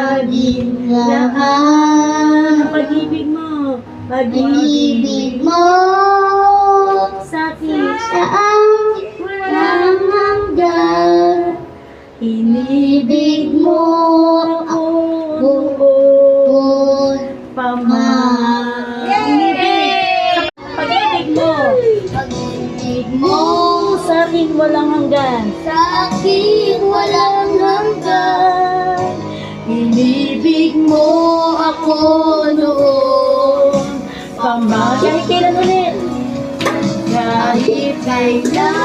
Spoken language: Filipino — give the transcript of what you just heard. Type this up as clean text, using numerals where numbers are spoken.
aking lahat. Pag-ibig mo. Pag-ibig mo Sa akin. saan walang hanggan. Inibig mo ako Noon pamahal. Inibig. Pag-ibig mo. pag-ibig mo Sa akin walang hanggan. sa akin walang hanggan. Inibig mo ako noon pamahal. Kahit kailan ulit. Kahit Kahit kailan,